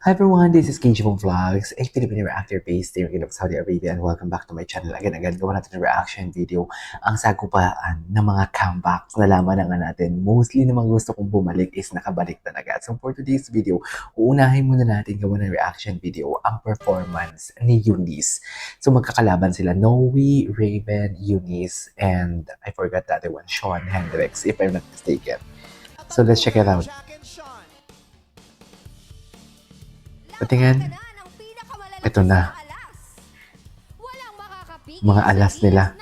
Hi everyone, this is KG Vlogs, a Filipino reactor based here in Saudi Arabia, and welcome back to my channel. Again, gawa natin ng reaction video ang sagupaan ng mga comebacks. Nalaman na nga natin, mostly na mga gusto kong bumalik is nakabalik talaga. So for today's video, uunahin muna natin gawa ng reaction video ang performance ni Eunice. So magkakalaban sila Noe, Raven, Eunice, and I forgot the other one, Sean Hendricks, if I'm not mistaken. So let's check it out. Patingin. Ito na. Mga alas nila.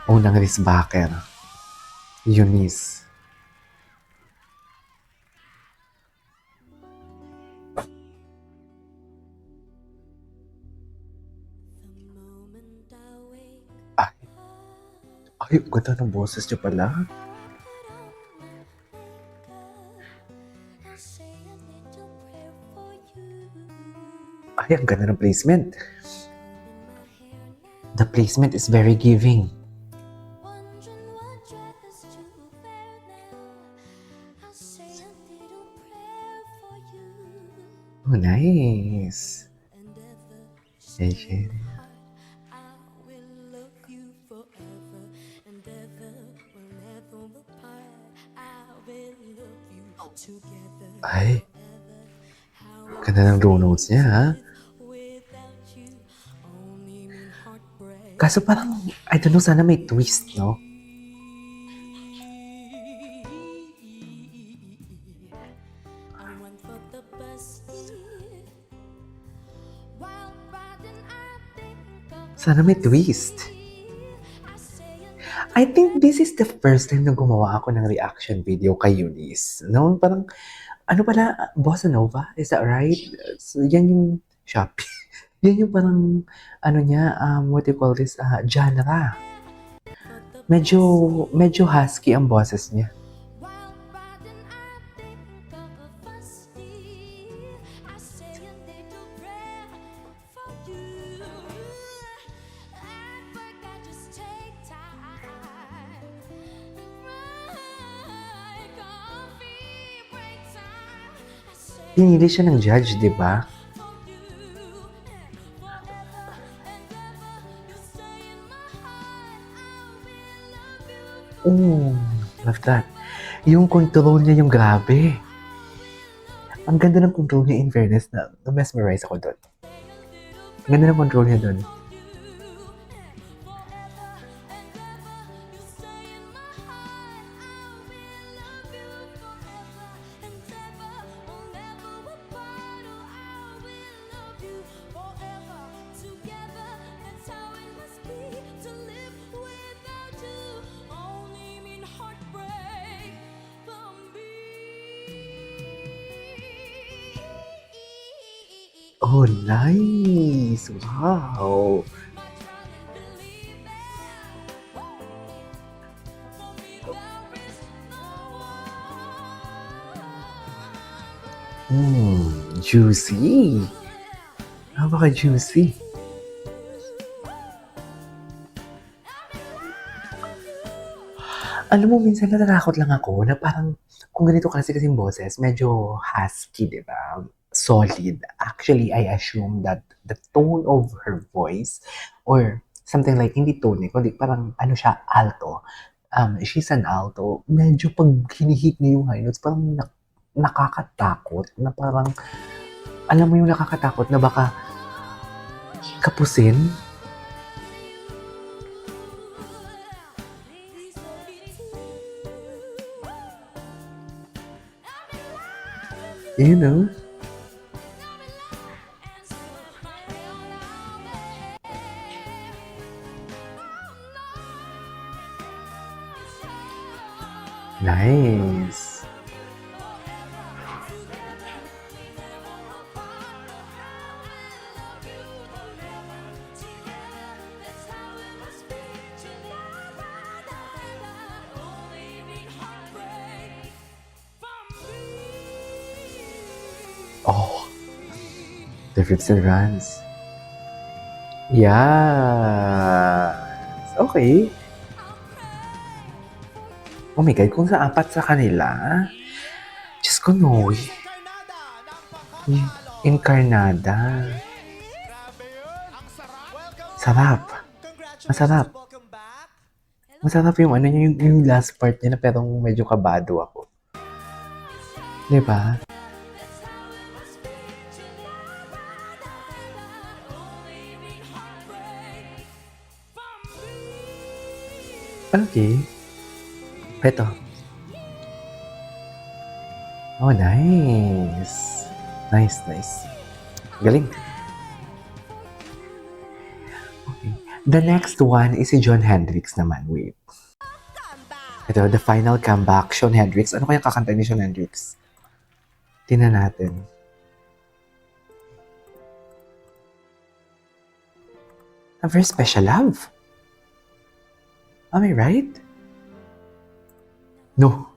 Unang resbacker. Eunice. Ay, ganda ng boses niyo pala. Ay, ang ganda ng placement. The placement is very giving. Oh, nice. Ay, ganda ng low notes niya, ha? Kaso parang, I don't know, sana may twist, no? Sana may twist. I think this is the first time na gumawa ako ng reaction video kay Eunice. No? Parang, ano pala, Bossa Nova? Is that right? So, yan yung Shopee. Yan yung parang, ano niya, what do you call this, genre. Medyo husky ang boses niya. Pinili siya ng judge, di ba? Oh, love that. Yung control niya yung grabe. Ang ganda ng control niya, in fairness, na mesmerize ako doon. Ang ganda ng control niya doon. Oh, nice! Wow! Juicy! Napaka-juicy! Alam mo, minsan natatakot lang ako na parang kung ganito kasi kasing boses, medyo husky, di ba? Solid. Actually, I assume that the tone of her voice or something like, hindi tone, kundi parang ano siya, alto. She's an alto. Medyo pag hinihit niya yung high notes, parang nakakatakot. Na parang, alam mo yung nakakatakot na baka kapusin. You know? Nice. Oh, the flips and runs. Yes. Okay. Oh my God, kung sa apat sa kanila, Diyos ko, no. Incarnada. Sarap. Masarap. Masarap yung ano, yung last part niya na pero medyo kabado ako. Di ba? Okay. Ito. Oh, nice. Nice. Galing. Okay. The next one is si Jon Hendricks naman. Wait. Ito, the final comeback, Shawn Hendricks. Ano kaya kakanta ni Shawn Hendricks? Tingnan natin. A very special love. Am I right? No.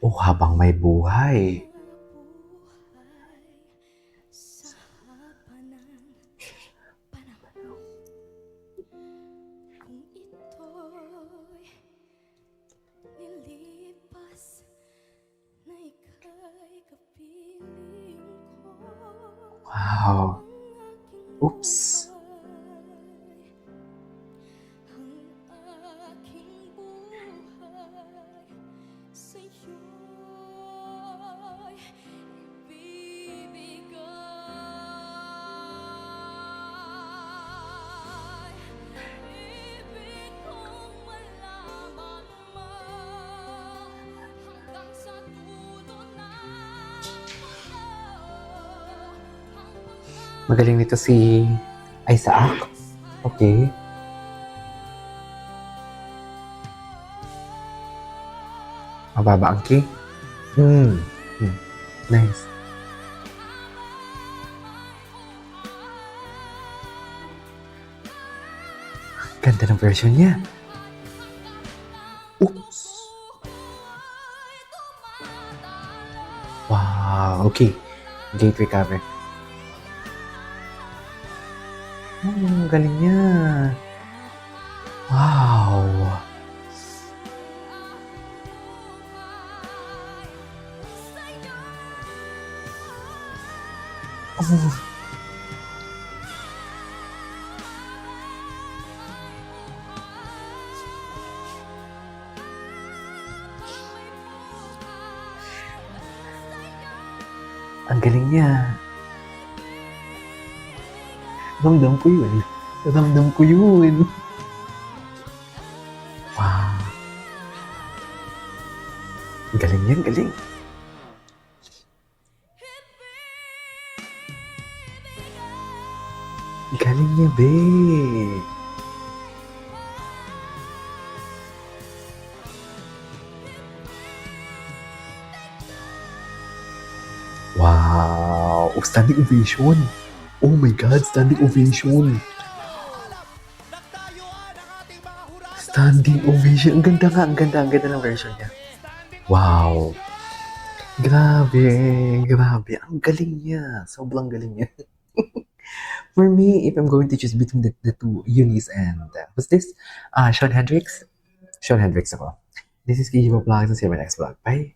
Oh, habang may buhay. Wow. Oops. Magaling nito si Isaac. Okay. Mababa ang key. Nice. Ganda ng version niya. Oops. Wow. Okay. Gate recover. Galing niya. Wow. Oh. Ang galing niya. Ramdam ko yun. Wow. Galing yan, galing. Galing niya, babe. Wow. Oh, standing ovation. Oh my God, standing ovation. Standing ovation. Ang ganda ng version niya. Wow. Grabe. Ang galing niya. Sobrang galing niya. For me, if I'm going to choose between the two, Eunice and, what's this? Shawn Hendricks? Shawn Hendricks ako. This is KG Vlogs and see you in my next vlog. Bye!